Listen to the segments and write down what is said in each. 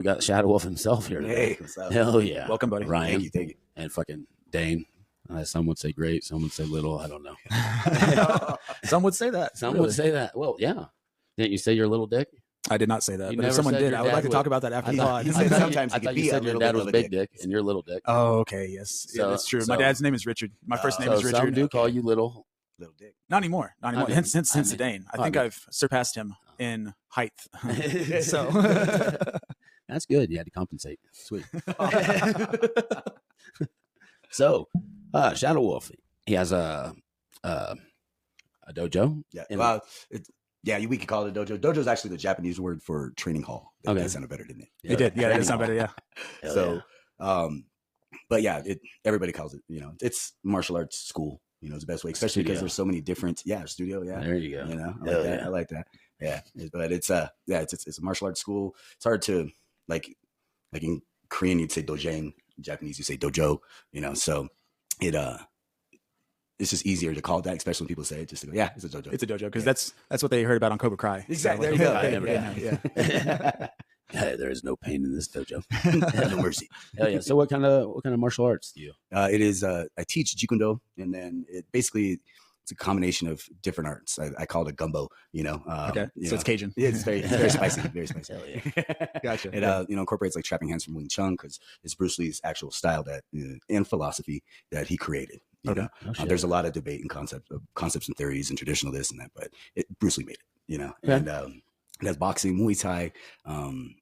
We got Shadow Wolf himself here today. Hey, what's up? Hell yeah. Welcome, buddy. Ryan. Thank you. And fucking Dane. Some would say great. Some would say little. I don't know. Some would say that. Some really. would say that. Well, yeah. Didn't you say you're a little dick? I did not say that, You but never if someone said did, your I would like dad to talk would- about that after I the thought, pod. He I said thought sometimes you, I he thought could you be a said your little dad bit was of a big dick. dick and you're little dick. Oh, okay, yes, yeah, So- that's true. so- My dad's name is Richard. My first name So is Richard. some do call you little. Little dick. Not anymore. Not anymore. I mean- Since I mean- Dane, I I think mean- I've surpassed him in height. So That's good. You had to compensate. Sweet. So, Shadow Wolf, he has a dojo. Yeah. And- Well, we could call it a dojo. Dojo is actually the Japanese word for training hall. Okay. That sounded better, didn't it? it did. Yeah, that does sound better. Yeah. Hell So, yeah. but yeah, everybody calls it. It's martial arts school. Is the best way, especially because Studio. there's so many different. Yeah, studio. Yeah. There you go. I like that. I like that. Yeah, but it's a martial arts school. It's hard to like in Korean you'd say dojang, in Japanese you say dojo. So it's just easier to call it that, especially when people say it. Just to go, yeah, it's a dojo. It's a dojo because Yeah. that's what they heard about on Cobra Kai. Exactly. So, There you go. I never yeah. did. Hey, there is no pain in this dojo. No mercy. Hell yeah. So what kind of martial arts do you? It is. I teach Jeet-Kune-Do, and then it's a combination of different arts. I call it a gumbo. Okay, so it's Cajun. Yeah, it's very spicy. Very spicy. Hell yeah. Gotcha. It incorporates like trapping hands from Wing Chun because it's Bruce Lee's actual style and philosophy that he created. You Okay. know? Oh, shit. There's a lot of debate and concepts and theories and traditional this and that, but Bruce Lee made it. Okay. And it has boxing, Muay Thai,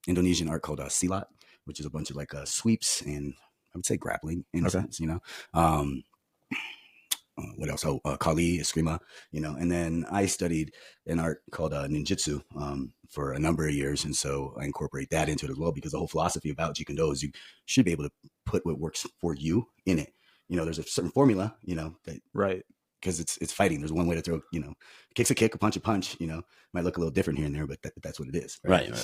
Indonesian art called Silat, which is a bunch of like sweeps and I would say grappling in a Okay. sense. What else? Kali, Eskrima, and then I studied an art called ninjutsu for a number of years. And so I incorporate that into it as well, because the whole philosophy about Jeet-Kune-Do is you should be able to put what works for you in it. There's a certain formula, that Right. because it's fighting. There's one way to throw, kick's a kick, a punch, might look a little different here and there, but that's what it is. Right.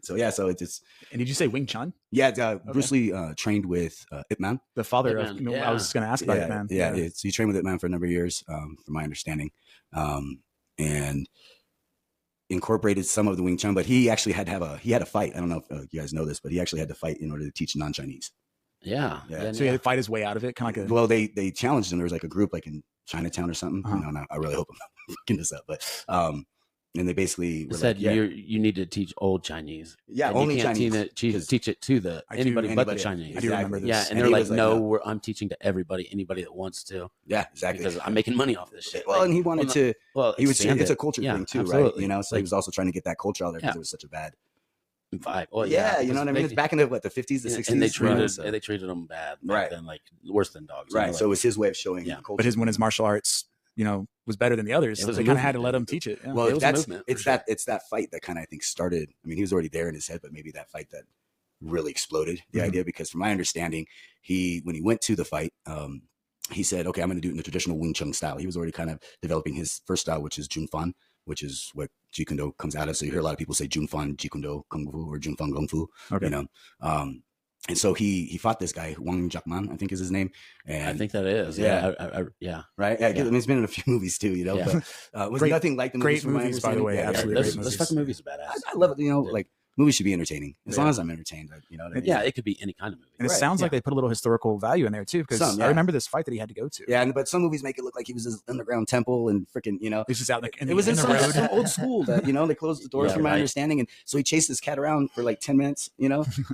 So yeah, so it's And did you say Wing Chun? yeah. Bruce Lee trained with Ip Man. The father Ip of. Man, I was just going to ask about yeah, it, man. Yeah, so he trained with Ip Man for a number of years, from my understanding, and incorporated some of the Wing Chun. But he actually had a fight. I don't know if you guys know this, but he actually had to fight in order to teach non-Chinese. Yeah. Yeah. So he had to fight his way out of it, kind of like a. Well, they challenged him. There was like a group like in Chinatown or something. Uh-huh. And I really hope I'm not fucking this up, but and they basically were said like, yeah, you need to teach old Chinese. yeah, And only you can't Chinese. teach it to I do- anybody but the anybody- Chinese. I do remember this. Yeah, And and they're he like, was like, no, no. I'm teaching to anybody that wants to, Yeah, exactly. because I'm making money off this shit. Well, Like, and he wanted well, to. well, He was. expand It's a it. culture Yeah, thing too, absolutely. right? So he was also trying to get that culture out there because Yeah. it was such a bad vibe. Well, yeah, you know what I mean? they- It's back in the 50s, the yeah, 60s. and they right? treated them bad, back Right. then, like worse than dogs. Right. You know, So it like, was his way of showing Yeah. culture. But when his martial arts, was better than the others, It so was they a kind of had to movement. let him teach it. Yeah. Well, It was a that's movement, for it's sure. it's that fight that kind of I think started. I mean, he was already there in his head, but maybe that fight that really exploded the Mhm. idea. Because from my understanding, when he went to the fight, he said, "Okay, I'm going to do it in the traditional Wing Chun style." He was already kind of developing his first style, which is Jun Fan, which is what Jeet-Kune-Do comes out of. So you hear a lot of people say Jun Fan Jeet-Kune-Do Kung Fu or Jun Fan Kung Fu. Okay. And so he fought this guy Wang Jackman, I think is his name. And I think that is. Yeah. Yeah. right, yeah, Yeah. I mean, it's been in a few movies too, Yeah. but was Great- nothing like the great movies. From my movies, by the way, understanding. absolutely Those, great those movies. fucking movies are badass. I love it. Yeah. Like movies should be entertaining as long Yeah. as I'm entertained. What I mean? Yeah, it could be any kind of movie. And it Right, sounds like yeah. they put a little historical value in there too, because Some, I yeah. remember this fight that he had to go to. Yeah, but some movies make it look like he was in this underground temple and freaking, It's just out in it was in the some, road. some old school that, they closed the doors Yeah, from my right. understanding. And so he chased this cat around for like 10 minutes,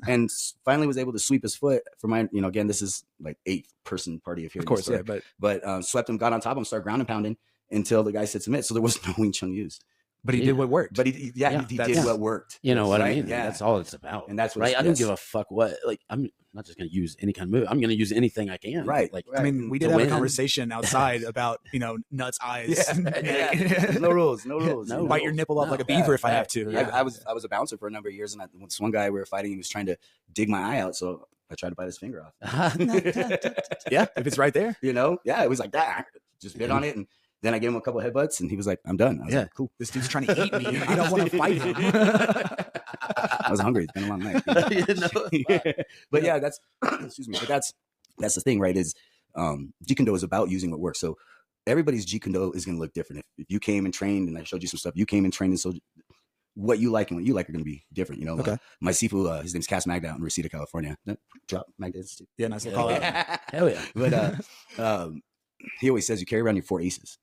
and finally was able to sweep his foot for my, again, this is like 8-person party of hearing Of course, this yeah, story. but But swept him, got on top of him, started ground and pounding until the guy said submit. So there was no Wing Chun used. he did what worked. But he Yeah, did that's- what worked. You know what I Right? mean? Yeah. That's all it's about. And that's what right. I don't yes. give a fuck what. Like, I'm not just going to use any kind of movie. I'm going to use anything I can. Right. Like, I mean, we to did have win. a conversation outside about nuts, eyes, Yeah. neck. no rules. No rules. No Bite your nipple off No. like a beaver if I Yeah. have to. Yeah. I was a bouncer for a number of years, and this one guy we were fighting, he was trying to dig my eye out, so I tried to bite his finger off. Yeah, if it's right there. Yeah, it was like that. Just bit on it, and then I gave him a couple of headbutts, and he was like, "I'm done." I was Yeah. like, "Cool." This dude's trying to eat me. I don't want to fight him. I was hungry. It's been a long night. But yeah, that's excuse me. But that's the thing, right? Is Jeet-Kune-Do is about using what works. So everybody's Jeet-Kune-Do is going to look different. If you came and trained, and I showed you some stuff, you came and trained, and so what you like and what you like are going to be different. You know, Okay. my Sifu, his name's Cass Magda out in Reseda, California. Drop Magda Institute. Yeah, nice little Yeah. call out. Hell yeah. But he always says you carry around your 4 aces,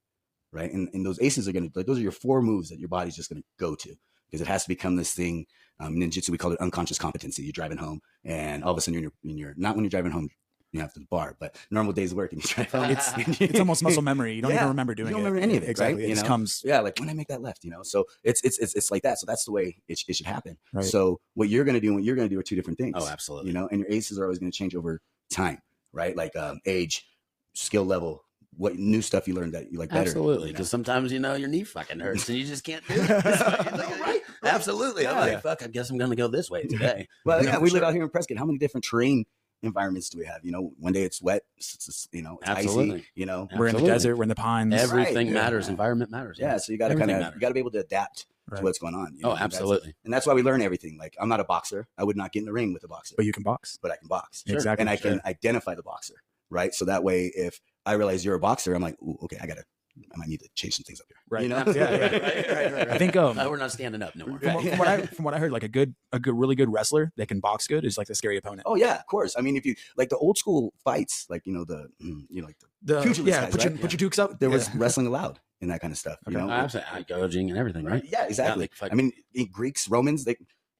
right? And those aces are going to, like, those are your 4 moves that your body's just going to go to, because it has to become this thing. In ninjutsu, we call it unconscious competency. You're driving home, and all of a sudden you're not when you're driving home, you know, after the bar, but normal days of work, and you drive home. It's almost muscle memory. You don't Yeah. even remember doing You don't it. remember any of it, Exactly. right? It You just know? comes. Yeah, like when I make that left, you know. So it's like that. So that's the way it should happen. Right. So what you're gonna do and what you're gonna do are 2 different things. Oh, absolutely. You know, and your aces are always gonna change over time, right? Like age, skill level, what new stuff you learned that you like better. Absolutely, you know? because sometimes your knee fucking hurts and you just can't do it. Right? Absolutely. I'm like, fuck. I guess I'm gonna go this way today. Well, Yeah, yeah, we sure. live out here in Prescott. How many different terrain environments do we have? You know, one day it's wet, you know, it's Absolutely. icy. You know, We're in the Absolutely. desert. We're in the pines. Everything Right. matters. Yeah. Environment matters. yeah. So you got to Everything kind of matters. you got to be able to adapt Right. to what's going on. You know? Oh, absolutely. And that's why we learn everything. Like, I'm not a boxer. I would not get in the ring with a boxer, But you can box. but I can box. Sure. Exactly. And I can identify the boxer, right? So that way, if I realize you're a boxer, I'm like, ooh, okay, I might need to change some things up here. Right. You know? Yeah. Right. I think We're not standing up no more. from what I heard, like a really good wrestler that can box good is like the scary opponent. Oh yeah, of course. I mean, if you like the old school fights, like like The pugilist guys, put right? your dukes up. there was Yeah. wrestling allowed in that kind of stuff. You Okay. know, Absolutely. Gouging and everything, right? Yeah, exactly. like, I mean, in Greeks, Romans, they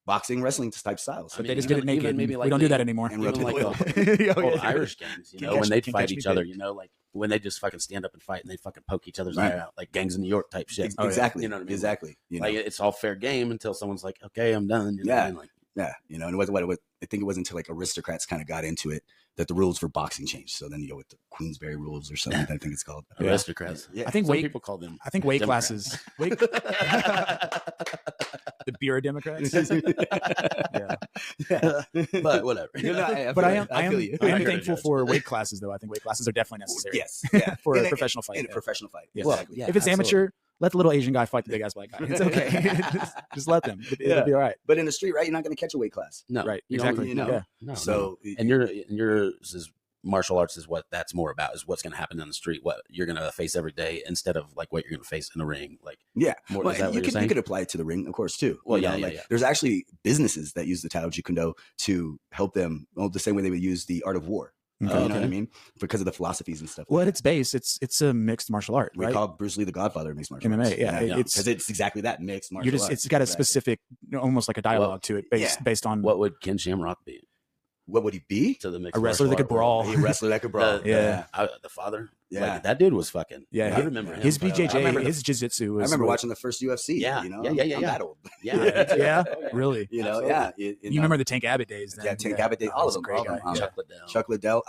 boxing, wrestling type styles. But I they mean, just did it even- naked. even maybe we like don't do the- that anymore. and Even rotate like the the Oh, old yeah. Irish gangs, Can when catch- they'd can fight catch each me other, big. like when they just fucking stand up and fight and they fucking poke each other's Right. eye out, like gangs in New York type shit. Oh, yeah. Exactly. You know what I mean? Exactly. You know? Like it's all fair game until someone's like, okay, I'm done. You know Yeah. what I mean? Like, Yeah, you know, and I think it wasn't until like aristocrats kind of got into it that the rules for boxing changed. So then you go with the Queensberry rules or something. I think it's called. aristocrats. Yeah. I think Some weight. people call them. I think weight Democrats. classes. Weight. The Bureau Democrats. Yeah. Yeah. But whatever. You know, I But feel I am feel you. I am You're a thankful judge. for weight classes though. I think weight classes are definitely necessary. Yes. Yeah. For In a professional fight. In a Yeah. professional fight. Yeah. Well, Exactly. yeah. If it's absolutely. amateur, let the little Asian guy fight the big ass black guy. It's okay. just let them. It'll be all right. But in the street, right, you're not going to catch a weight class. No, Right, you don't- exactly. You know. Yeah. No, So and yours is martial arts is what that's more about, is what's going to happen on the street, what you're going to face every day instead of like what you're going to face in the ring. Like, yeah, more, well, is that what you you're could saying? you could apply it to the ring, of course, too. Well, You yeah, know, yeah, like, yeah. There's actually businesses that use the Tao Jeet Kune Do to help them, the same way they would use the art of war. Okay. You know what I Okay. mean? Because of the philosophies and stuff. Well, like at its base, it's a mixed martial art, that. We right? call Bruce Lee the Godfather of mixed martial MMA, arts. yeah, Yeah. it's because it's exactly that mixed martial you're just arts. it's got a Exactly. specific, almost like a dialogue to it, based on what would Ken Shamrock be What would he be? to the mixed a wrestler martial that could art world? brawl. A wrestler that could brawl. Yeah. The father. Yeah. Like, that dude was fucking. Yeah, I remember him. his but, BJJ, I remember his jiu-jitsu was. I remember watching the first UFC. Yeah. You know, Yeah, I'm yeah. that old. Yeah, Yeah, Oh, yeah. really. You know, Absolutely. yeah. You remember the Tank Abbott days? Then. Yeah, Tank Abbott days, all he's of them, a great all of guy. them. Chuck Liddell. Chuck Liddell.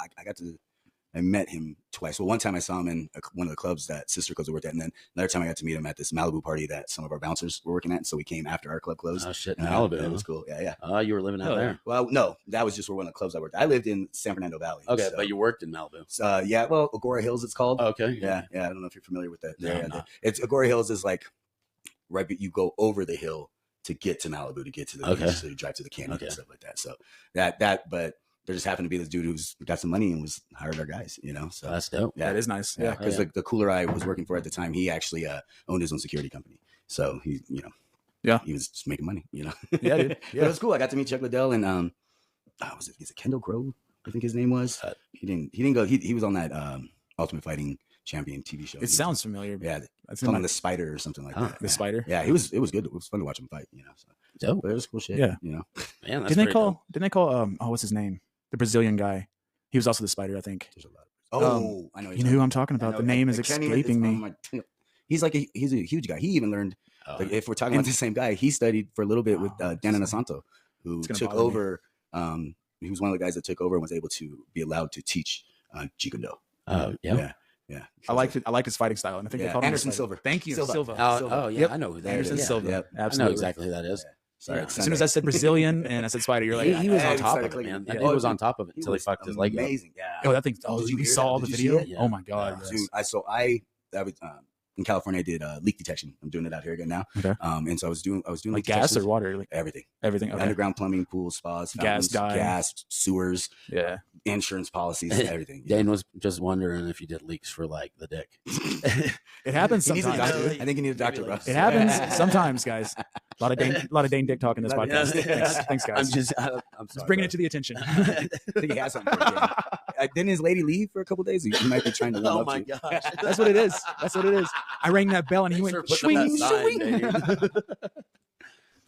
I met him twice. Well, one time I saw him in one of the clubs that Sister Clubs worked at, and then another time I got to meet him at this Malibu party that some of our bouncers were working at. So we came after our club closed. Oh shit, in And, Malibu. It was cool. Yeah, yeah. Oh, you were living out Oh, there. Well, no, that was just one of the clubs I worked at. I lived in San Fernando Valley. Okay, so- but you worked in Malibu. yeah, well, Agora Hills, it's called. Okay. Yeah, yeah. I don't know if you're familiar with that. No, area. I'm not. It's Agora Hills is like right, but you go over the hill to get to Malibu to get to the Okay. beach, so you drive to the canyon Okay. and stuff like that. So but there just happened to be this dude who's got some money and was hired our guys, you know. So So that's dope. yeah, That is nice. yeah, Yeah. because Yeah. the cooler I was working for at the time, he actually owned his own security company. So he, Yeah. he was just making money, Yeah, dude. But it Yeah. was cool. I got to meet Chuck Liddell and is it Kendall Grove? I think his name was. He didn't go. He was on that Ultimate Fighting Champion TV show. It sounds familiar. Yeah, That's called in him my, the Spider or something like Huh. that. the yeah. spider. Yeah, it was good. It was fun to watch him fight, you know. So. Dope. But it was cool shit. Yeah. You know. Man, that's Didn't they pretty call? dope. Didn't they call? What's his name? The Brazilian guy. He was also the spider, I think. There's a lot of I know. You know who I'm talking I about? know. The name is I can't even- escaping it's me. on my tip. He's like he's a huge guy. He even learned Oh, like, if we're talking about the same guy, he studied for a little bit with Oh, Dan Inosanto, who It's gonna took bother me. over. He was one of the guys that took over and was able to be allowed to teach Jeet Kune Do. yeah. Yeah. I liked his fighting style, and I think they Yeah, called him the Anderson Spider. Silva. Thank you, Silva. Silva. Oh, yeah. Yep. I know who that Anderson is. Silva. Yep. I know Absolutely. exactly who that is. Sorry, Yeah. it's As soon as I said Brazilian and I said spider, you're like, He was Yeah, on he top started of it, clicking. man. That Yeah. dude was on top of it until he was fucked his leg up. amazing. Yeah. oh, that thing. Oh, Did you hear saw that? all the Did you see video? that? Yeah. Oh my god. Yeah. yes. Dude, I was in California. I did leak detection. I'm doing it out here again now. Okay. And so I was doing Like leak gas or detections. water, like everything. everything. Okay. Underground plumbing, pools, spas, Gas fountains, dye. gas, sewers, Yeah. insurance policies, and everything. Dane was just wondering if you did leaks for like the dick. It happens He needs a sometimes. doctor. Dude. I think you need a doctor, bro. It happens sometimes, guys. A lot of Dane dick talk in this podcast. Thanks, guys. I'm sorry, Just bringing it to the attention. I think he has something. For it, didn't his lady leave for a couple days? He might be trying to. Oh up my to. gosh, That's what it is. That's what it is. I rang that bell and he Thanks went for putting swing, up that sign, swing. Dane.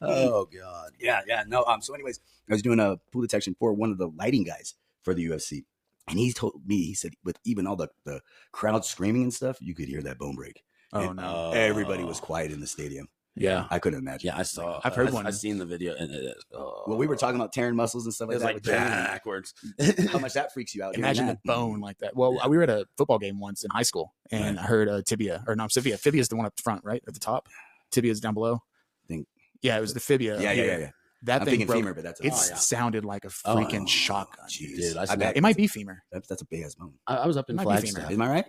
Oh god. Yeah. No. So, anyways, I was doing a pool detection for one of the lighting guys for the UFC, and he told me, he said, with even all the crowd screaming and stuff, you could hear that bone break. Oh And no. Everybody was quiet in the stadium. Yeah. I couldn't imagine. Yeah, I saw. I've heard one. I've seen the video, and it is. Oh. Well, we were talking about tearing muscles and stuff It like was that. like with Dane. backwards. How much that freaks you out? hearing Imagine the that. bone like that. Well, we were at a football game once in high school, and I heard a tibia, or no, fibia. Fibia is the one up front, right at the top. Tibia is down below. Think- Yeah, it was the fibia. Yeah. That I'm thing thinking broke. femur, but that's It yeah. sounded like a freaking shotgun. Jeez. Dude, I I saw bet It might be femur. that's a big ass bone. I was up in Might be femur. Flagstaff. Am I right?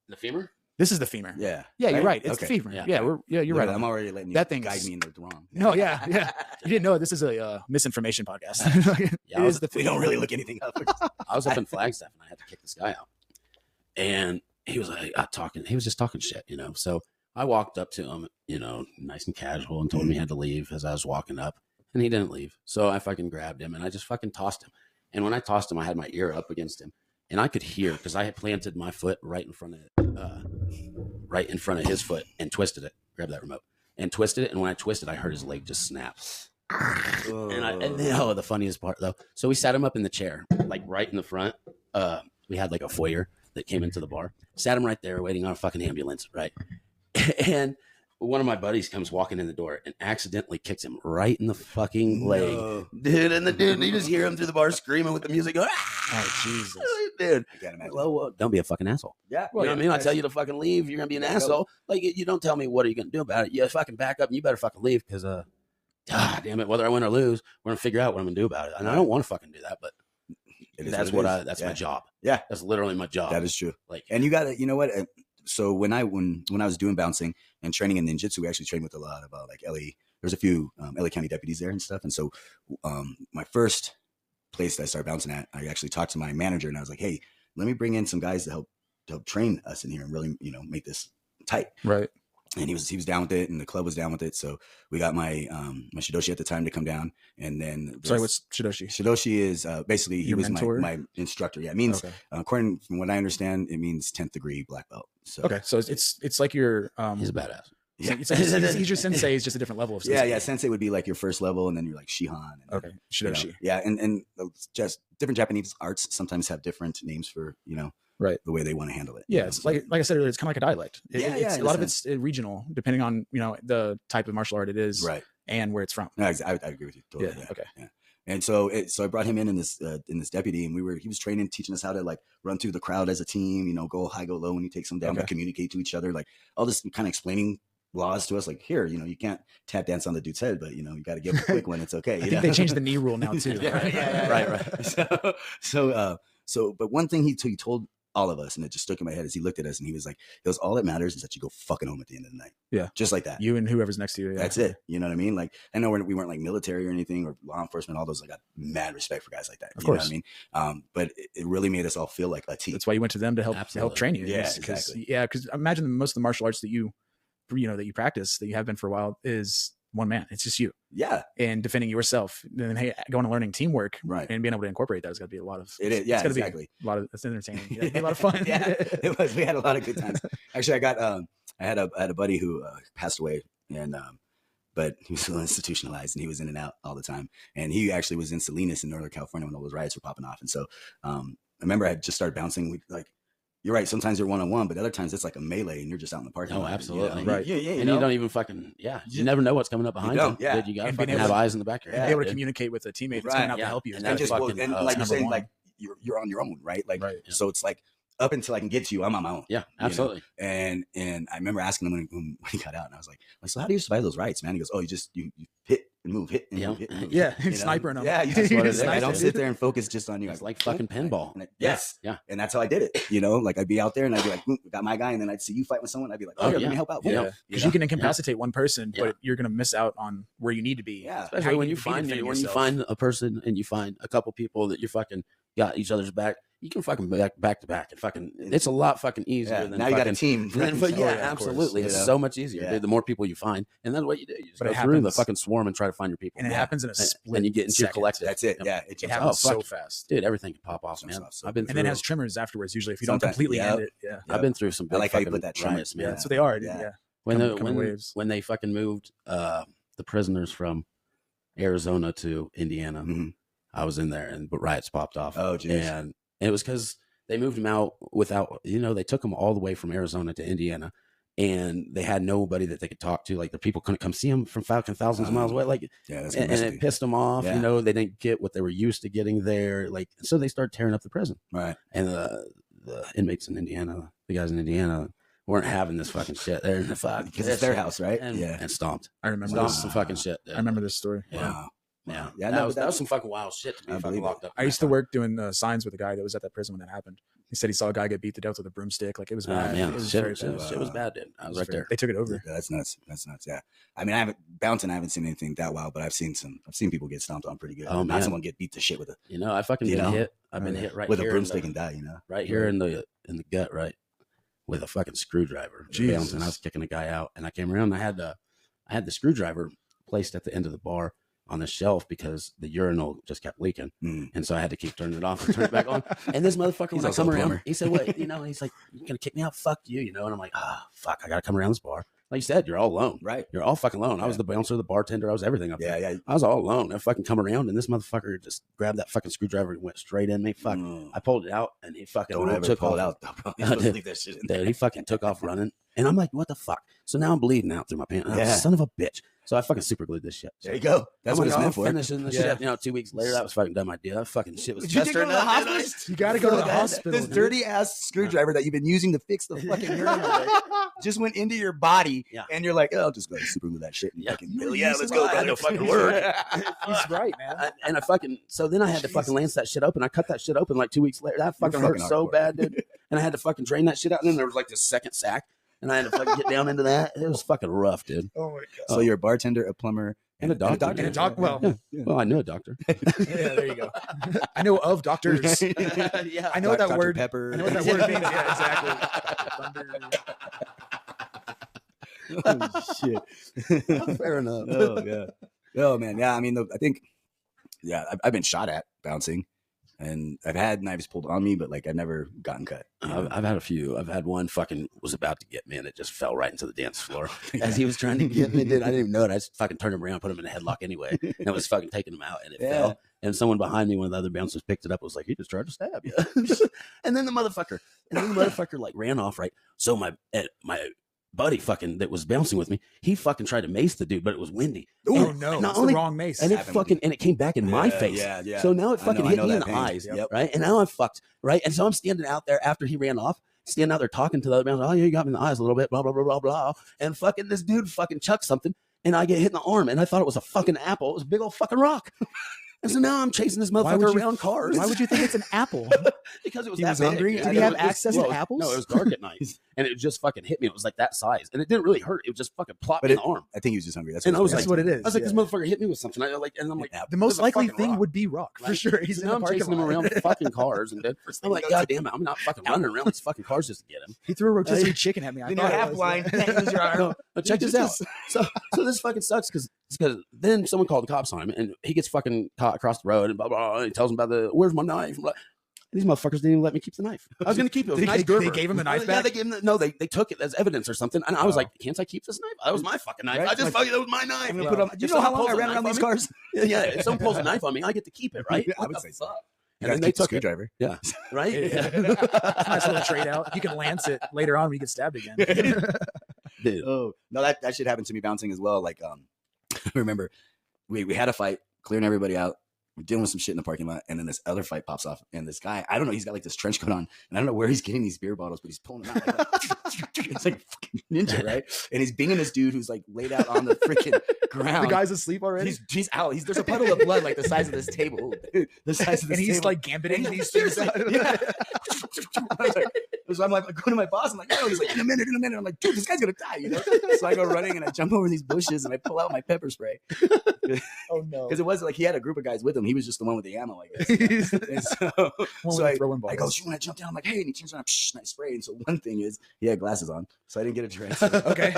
The femur? This is the femur. Yeah. Yeah, you're right. It's Okay. the femur. Yeah. Yeah, you're right. I'm already letting you That thing guide is- me in the wrong. No, yeah. You didn't know this is a misinformation podcast. Yeah, It is the We femur. don't really look anything up. I was up in Flagstaff and I had to kick this guy out. And he was like talking, he was just talking shit, you know. So I walked up to him, you know, nice and casual, and told him he had to leave as I was walking up. And he didn't leave. So I fucking grabbed him and I just fucking tossed him. And when I tossed him, I had my ear up against him. And I could hear, because I had planted my foot right in front of his foot and twisted it. Grab that remote. And twisted it. And when I twisted, I heard his leg just snap. And the funniest part though, so we sat him up in the chair, like right in the front. We had like a foyer that came into the bar. Sat him right there, waiting on a fucking ambulance, right? And one of my buddies comes walking in the door and accidentally kicks him right in the fucking leg, No. dude. And you just hear him through the bar screaming with the music, going, "Ah!" Oh, Jesus. dude. I can't imagine. Well, don't be a fucking asshole. Yeah. You know what I mean? I tell you to fucking leave, you're gonna be an Yeah, go. asshole. Like you don't tell me what are you gonna do about it. You fucking back up and you better fucking leave because God damn it, whether I win or lose, we're gonna figure out what I'm gonna do about it. And I don't want to fucking do that, but It is that's what what it is. that's Yeah. my job. Yeah. That's literally my job. That is true. like And you got to, you know what? So when I was doing bouncing and training in ninjutsu, we actually trained with a lot of like LA. There's a few LA County deputies there and stuff. And so my first place that I started bouncing at, I actually talked to my manager and I was like, hey, let me bring in some guys to help train us in here and really, you know, make this tight. Right. And he was down with it, and the club was down with it. So we got my my shidoshi at the time to come down, and then Sorry, what's Shidoshi? shidoshi is basically he Your was mentor? my instructor. Yeah, it means Okay. according from what I understand, it means 10th degree black belt. So Okay, so it's like your he's a badass. yeah, he's your sensei. It's just a different level of sensei. yeah. Sensei would be like your first level, and then you're like Shihan. And Okay, you know, Shidoshi. yeah, and just different Japanese arts sometimes have different names for Right. the way they want to handle it. Yeah, you it's know? like I said earlier, it's kind of like a dialect. Yeah, It's, in a lot a of it's regional, depending on the type of martial art it is, right. and where it's from. No, I agree with you totally. Yeah, Yeah. okay. Yeah. And so I brought him in this deputy, and he was training, teaching us how to like run through the crowd as a team, go high, go low when you take them down, Okay. but communicate to each other, like all this kind of explaining laws to us, like here, you can't tap dance on the dude's head, but you got to give him a quick one. It's okay. I think they changed the knee rule now too. Right. So, but one thing he told all of us, and it just stuck in my head, as he looked at us and he was like, "It was all that matters is that you go fucking home at the end of the night." Yeah. Just like that. You and whoever's next to you. Yeah. That's it. You know what I mean? Like, I know we weren't like military or anything or law enforcement, all those. I got mad respect for guys like that. Of You know course. what I mean? But it really made us all feel like a team. That's why you went to them to help Absolutely. train you. Yeah, Because exactly. because imagine most of the martial arts that you practice, that you have been for a while, is one man. It's just you Yeah. and defending yourself. And then going and learning teamwork Right. and being able to incorporate that has got to be a lot of. It is. Yeah, it's gotta exactly. Be a lot of. It's entertaining. Yeah, it'd be a lot of fun. Yeah, it was. We had a lot of good times. Actually, I had a buddy who passed away, and but he was still institutionalized, and he was in and out all the time. And he actually was in Salinas in Northern California when all those riots were popping off. And so I remember I had just started bouncing. You're right. Sometimes you're one-on-one, but other times it's like a melee, and you're just out in the parking Oh, lot. absolutely. Right. Yeah. And you don't even fucking you never know what's coming up behind you. don't, yeah. Dude, you gotta And being fucking able have to- eyes in the back of your Yeah, Be head. able to dude. communicate with a teammate that's Right, coming out yeah. to help you. And And that's just fucking- and oh, like you're number saying, one. like you're on your own, right? Like Right. so, it's like up until I can get to you, I'm on my own. Yeah, absolutely. And I remember asking him when he got out, and I was like, so how do you survive those riots, man? He goes, oh, you hit and move, hit and Yeah. move, hit and move. Yeah, you know? snipering 'em. Yeah, That's what it is. I don't Sniping. sit there and focus just on you. It's like fucking pinball. And Yeah. yes, Yeah. and that's how I did it. You know, like I'd be out there and I'd be like, got my guy, and then I'd see you fight with someone. I'd be like, Oh, oh, yeah, yeah. let me help out. Yeah. Boom. Because know? you can incapacitate one person, Yeah. but you're gonna miss out on where you need to be. Yeah. Especially How when you you be find defending when you yourself. find a person and you find a couple people that you fucking got each other's back, you can fucking back to back and fucking. It's a lot fucking easier Yeah, than now you got a fucking. team. But yeah, of course, absolutely. you It's know? so much easier, Yeah. dude. The more people you find, and that's what you do. You just But go it through the happens- fucking swarm and try to find your people. And it Yeah. happens in a split. and you get into your second. collective. That's it. Yep. Yeah, It jumps happens out. so fuck. fast. Dude, everything can pop off, Jumps man. off so I've been quick. And through. then has trimmers afterwards. Usually, if you don't Sometimes, completely yeah. end it, yeah. I've been through some. I Big like how you fucking put that trimmer. riots, man. Yeah, so they are. Yeah. Yeah. When Come- the come in when, waves. when they fucking moved the prisoners from Arizona to Indiana, Mhm. I was in there, but riots popped off. Oh, geez. And it was because they moved them out without, they took them all the way from Arizona to Indiana, and they had nobody that they could talk to. Like the people couldn't come see them from fucking thousands of miles away. Like, Yeah, that's and it pissed them off. Yeah. They didn't get what they were used to getting there. Like, so they started tearing up the prison, right. and the inmates in Indiana, the guys in Indiana, weren't having this fucking shit. They're in the fuck Because it's their house, right? and, Yeah. and stomped. I remember Stomped this. some fucking shit. dude. I remember this story. Yeah. Wow. Yeah, Yeah, that, no, was, but that was some fucking wild shit to be I fucking believe it. locked up. I used to work doing signs with a guy that was at that prison when that happened. He said he saw a guy get beat to death with a broomstick. Like it was Oh bad. man, It was shit, very shit, bad. shit was bad, dude. I was right there. They took it over. Yeah, that's nuts. That's nuts. Yeah. I mean, I haven't bouncing. I haven't seen anything that wild, but I've seen people get stomped on pretty good. Oh, Not man. someone get beat to shit with I fucking You been know? hit. I've been Yeah. hit right with a here broomstick in and die. You know. right here in the gut, right, with a fucking screwdriver. Jesus. Bouncing. I was kicking a guy out, and I came around. And I had the screwdriver placed at the end of the bar on the shelf because the urinal just kept leaking, Mm. and so I had to keep turning it off and turn it back on. And this motherfucker, He's when I also come a around, plumber. he said, "What? He's like, you gonna kick me out? Fuck you, And I'm like, fuck, I gotta come around this bar. Like you said, you're all alone. Right. You're all fucking alone. I was Yeah. the bouncer, the bartender. I was everything up Yeah. there. Yeah. I was all alone. I fucking come around, and this motherfucker just grabbed that fucking screwdriver and went straight in me. Fuck. Mm. I pulled it out, and he fucking Don't ever took pull off. it out, though, bro. You're I supposed to did. leave that shit in Dude, he fucking took off running, and I'm like, what the fuck? So now I'm bleeding out through my pants. Yeah. Son of a bitch. So I fucking super glued this shit. There you go. That's what it's meant for. Finishing the Yeah. shit. 2 weeks later, that was fucking dumb idea. That fucking shit was Did you festering go to the up, didn't I? hospital? You got to go to the Bro, hospital. This dude. dirty ass screwdriver that you've been using to fix the fucking urinal just went into your body, Yeah. and you're like, "Oh, I'll just go super glue that shit." And Yeah. fucking, You were yeah, using let's go. it. I had brother. to fucking work. He's right, man. And I fucking so then I had to fucking lance that shit open. I cut that shit open like 2 weeks later. That fucking hurt fucking so hardcore. bad, dude. And I had to fucking drain that shit out. And then there was like this second sack, and I had to fucking get down into that. It was fucking rough, dude. Oh my god. So you're a bartender, a plumber, And a doctor. And a doc. Well, Yeah. Well, I knew a doctor. yeah, there you go. I know of doctors. Yeah, I know what that Dr. word. Pepper. I know what that word means. Yeah, exactly. Thunder. Oh shit. fair enough. Oh yeah. Oh man. Yeah. I mean, I think. Yeah, I've been shot at bouncing, and I've had knives pulled on me, but like I've never gotten cut. I've had a few. I've had one fucking was about to get me, and it just fell right into the dance floor as he was trying to get me. Dude, I didn't even know it. I just fucking turned him around, put him in a headlock anyway, and was fucking taking him out, and it Yeah. fell. And someone behind me, one of the other bouncers, picked it up. Was like, "He just tried to stab you." and then the motherfucker like ran off. Right. So my buddy fucking that was bouncing with me, he fucking tried to mace the dude, but it was windy. Oh And no! not It's only- the wrong mace. And it happened fucking and it came back in my Yeah, face. Yeah, yeah. So now it I fucking know- I hit know me in that the pain. eyes, Yep. right? And now I'm fucked, right? And so I'm standing out there after he ran off, standing out there talking to the other man. Oh, yeah, you got me in the eyes a little bit, blah, blah, blah, blah, blah. And fucking this dude fucking chucks something, and I get hit in the arm, and I thought it was a fucking apple. It was a big old fucking rock. And so now I'm chasing this Why would motherfucker you- around cars. Why would you think it's an apple? Because it was He that was big. hungry? Yeah, Did he it have was- access to well, apples? No, it was dark at night, and it just fucking hit me. It was like that size, and it didn't really hurt. It was just fucking plopped But me in the arm. I think he was just hungry. That's And I was That's like, what it is. I was like, yeah. this motherfucker hit me with something. And I'm like, Yeah. The most There's a likely fucking thing rock. would be rock for Right? sure. He's So in now the I'm parking chasing him lot. around fucking cars, and I'm like, God damn it, I'm not fucking running around these fucking cars just to get him. He threw a rotisserie chicken at me. I Then thought you're it half was- blind. Can't use your arm. No, but check this out. So this fucking sucks because then someone called the cops on him, and he gets fucking caught across the road, and blah blah. And he tells him about where's my knife. And these motherfuckers didn't even let me keep the knife. I was gonna keep it. It was a nice They Gerber. gave him the knife Yeah, back. they gave him they took it as evidence or something, and I was Oh. like, can't I keep this knife? That was my fucking knife. Right? I just Like- fucking that was my knife. I'm gonna Yeah. put on. If You know how someone long I pulls a ran knife around on these me- cars? Yeah, if someone pulls a knife on me, I get to keep it, right? Yeah, I What would the say so. fuck? You And guys then they keep the took it, screwdriver. yeah, right. It's a nice little trade out. You can lance it later on when you get stabbed again. Dude. Oh no, that shit happened to me bouncing as well. Like I remember we had a fight, clearing everybody out. We're dealing with some shit in the parking lot, and then this other fight pops off, and this guy, I don't know, he's got like this trench coat on, and I don't know where he's getting these beer bottles, but he's pulling them out. Like that. it's like fucking ninja, right? And he's binging this dude who's like laid out on the freaking ground. The guy's asleep already. He's out. There's a puddle of blood like the size of this table. The size of this And he's table. like gambiting And these seriously, things. yeah. So I'm like going to my boss. I'm like, no. He's like, in a minute. I'm like, dude, this guy's gonna die, you know? So I go running and I jump over these bushes and I pull out my pepper spray. Oh no. Because it was like he had a group of guys with him. He was just the one with the ammo, I guess. And so I throwing go, balls. shoot, when I jump down, I'm like, hey, and he turns around, psh, and I spray. And so one thing is he had glasses on, so I didn't get a drink. Okay.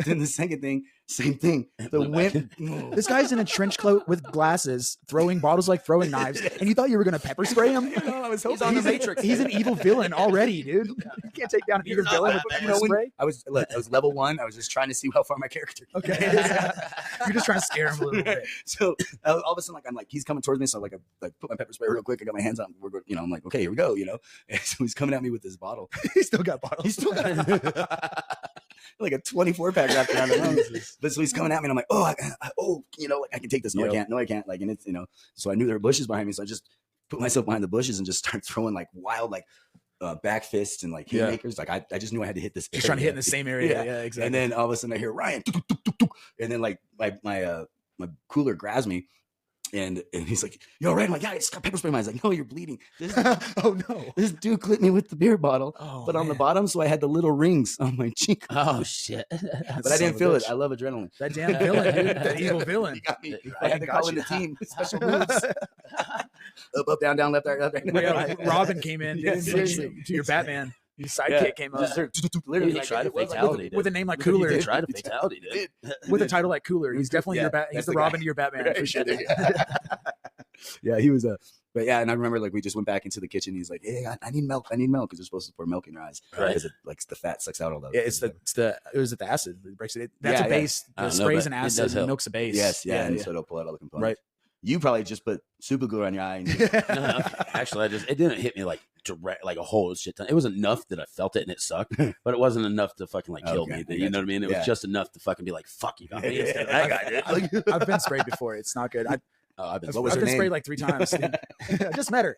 Then the second thing, same thing. The wind. This guy's in a trench coat with glasses, throwing bottles like throwing knives, and you thought you were gonna pepper spray him? You know, I was He's hoping on the He's, Matrix. he's an evil villain already, dude. You can't take down an You're evil not villain with Batman. pepper You know, when spray. I was level 1. I was just trying to see how far my character could Okay. get. You're just trying to scare him a little bit. So all of a sudden, like I'm like he's coming towards me, so I put my pepper spray real quick. I got my hands on. We're going, I'm like, okay, here we go, And so he's coming at me with this bottle. He still got bottles. He's still got like a 24 pack wrapped around his But so he's coming at me, and I'm like, like I can take this. No, I can't. No, I can't. Like, and it's So I knew there were bushes behind me, so I just put myself behind the bushes and just started throwing like wild back fists and like haymakers. Like I just knew I had to hit this. He's trying to hit in the same area. Yeah, exactly. And then all of a sudden I hear Ryan, and then like my cooler grabs me, and he's like, "Yo, Ryan!" I'm like, "Yeah, I just got pepper spray." I was like, "No, you're bleeding." Oh no. This dude clipped me with the beer bottle, Oh, but on the man. bottom, so I had the little rings on my cheek. Oh shit! But I didn't feel it. I love adrenaline. That damn villain, dude. That evil villain. He got me. He I had to got call in you. the team. Special moves. Up, down, down, left, right, left, right. Yeah, Robin came in, dude. Yeah, seriously. Your Batman. Your sidekick came up Literally, He like, tried a it was like- fatality. with a name like He Cooler. did. He tried a fatality, dude. With a title like Cooler. He's definitely your Yeah, He's that's the the guy. Robin to your Batman for Right. sure. Yeah, he was but yeah, and I remember like we just went back into the kitchen. He's like, "Hey, I need milk. I need milk," because you're supposed to pour milk in your eyes, Right. Because it like the fat sucks out all the. Yeah, it was the acid that breaks it. That's Yeah, a base. I The don't know, sprays but and it does acid, help. milk's a base. Yes, yeah, and yeah. so it'll pull out all the components. Right. You probably just put super glue on your eye. And No, actually, it didn't hit me like direct, like a whole shit ton. It was enough that I felt it and it sucked, but it wasn't enough to fucking like kill Okay, me. I You know what I mean? It was Yeah. just enough to fucking be like, "Fuck, you got me." Yeah. Instead of that guy did. I've been sprayed before. It's not good. I've been. What was I've her been name? sprayed like 3 times. I just met her.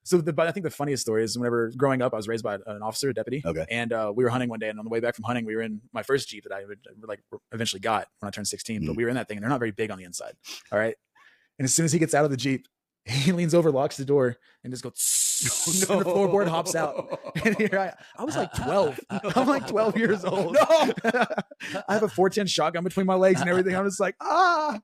So but I think the funniest story is whenever growing up, I was raised by an officer, a deputy. Okay. And we were hunting one day, and on the way back from hunting, we were in my first Jeep that I would like eventually got when I turned 16. But we were in that thing, and they're not very big on the inside. All right. And as soon as he gets out of the Jeep, he leans over, locks the door, and just goes, and the floorboard hops out. And here I was like 12. I'm like 12 years old. No. I have a 410 shotgun between my legs and everything. I'm just like, And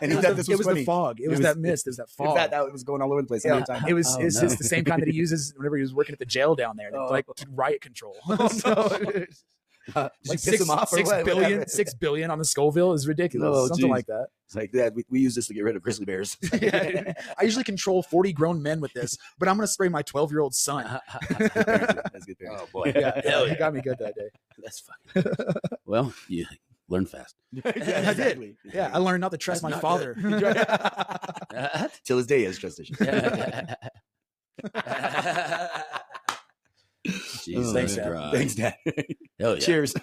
It he was, thought the, this it was funny. the fog. It was was- that mist. It was that In fog. fact, that was going all over the place. Yeah. Every time. It was Oh, it's no. just the same kind that he uses whenever he was working at the jail down there, Oh. like riot control. Did Like you piss him off or six what? billion, Whatever. 6 billion on the Scoville is ridiculous. No, Something geez. like that. It's like that. We use this to get rid of grizzly bears. Yeah. I usually control 40 grown men with this, but I'm going to spray my 12-year-old son. That's good. Oh boy! Yeah, Hell he yeah. got me good that day. That's fucking. Well, you learn fast. I did. Yeah, I learned not to trust That's my not father. Till his day, he has trust issues. Jesus Thanks, Dad. Christ. Thanks, Dad. Hell yeah. Cheers.